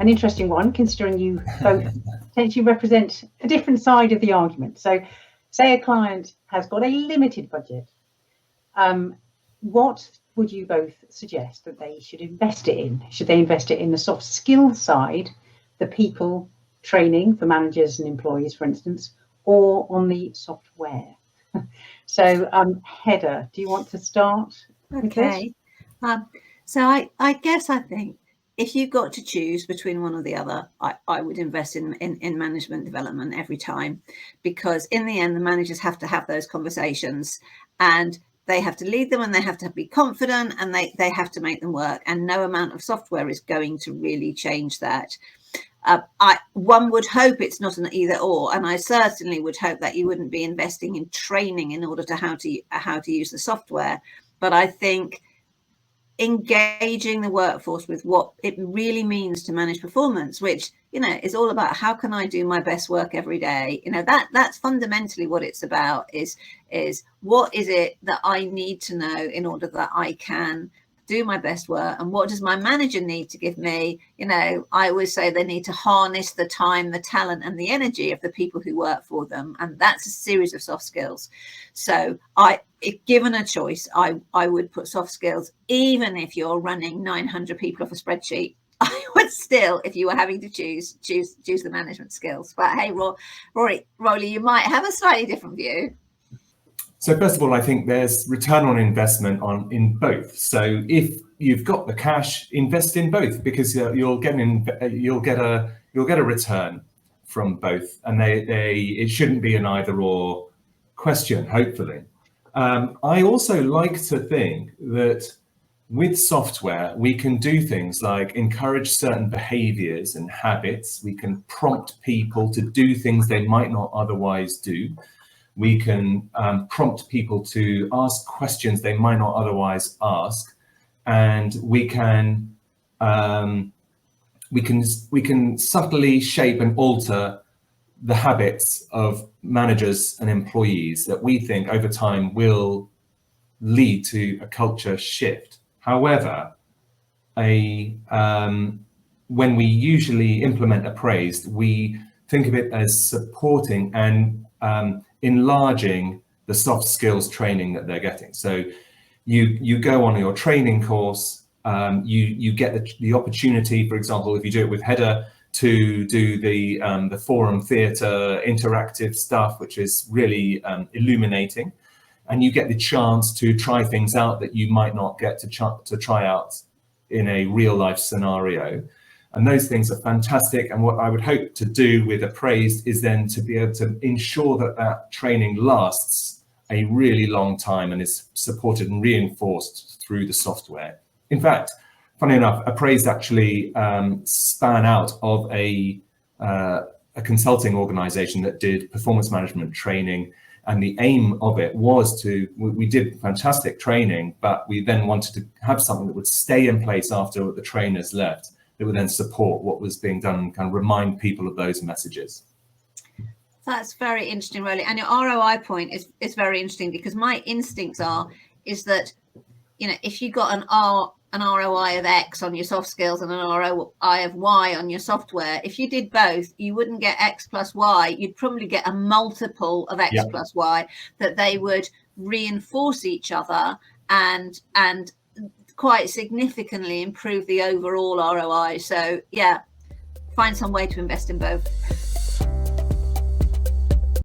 an interesting one, considering you both potentially represent a different side of the argument. So say a client has got a limited budget. What would you both suggest that they should invest it in? Should they invest it in the soft skills side, the people training for managers and employees, for instance, or on the software? So, Hedda, do you want to start? Okay. So I guess I think if you've got to choose between one or the other, I would invest in management development every time, because in the end, the managers have to have those conversations, and they have to lead them, and they have to be confident, and they have to make them work. And no amount of software is going to really change that. One would hope it's not an either or, and I certainly would hope that you wouldn't be investing in training in order to how to use the software. But I think engaging the workforce with what it really means to manage performance, which, you know, is all about how can I do my best work every day. You know, that's fundamentally what it's about, is what is it that I need to know in order that I can do my best work, and what does my manager need to give me? You know, I always say they need to harness the time, the talent, and the energy of the people who work for them, and that's a series of soft skills. So if given a choice, I would put soft skills, even if you're running 900 people off a spreadsheet. I would still, if you were having to choose the management skills. But hey, Roly, you might have a slightly different view. So first of all, I think there's return on investment in both. So if you've got the cash, invest in both, because you'll get a return from both, and it shouldn't be an either or question. Hopefully, I also like to think that with software we can do things like encourage certain behaviors and habits. We can prompt people to do things they might not otherwise do. We can prompt people to ask questions they might not otherwise ask, and we can subtly shape and alter the habits of managers and employees that we think over time will lead to a culture shift. However, when we usually implement appraised, we think of it as supporting and enlarging the soft skills training that they're getting. So you go on your training course, you get the opportunity, for example, if you do it with Hedda, to do the forum theatre interactive stuff, which is really illuminating, and you get the chance to try things out that you might not get to try out in a real life scenario. And those things are fantastic. And what I would hope to do with appraised is then to be able to ensure that training lasts a really long time and is supported and reinforced through the software. In fact, funny enough, appraised actually span out of a consulting organization that did performance management training. And the aim of it was we did fantastic training, but we then wanted to have something that would stay in place after the trainers left, that would then support what was being done and kind of remind people of those messages. That's very interesting, Roly. And your ROI point is very interesting, because my instincts is that, you know, if you got an ROI of X on your soft skills and an ROI of Y on your software, if you did both, you wouldn't get X plus Y. You'd probably get a multiple of X plus Y, that they would reinforce each other and quite significantly improve the overall ROI. So yeah, find some way to invest in both.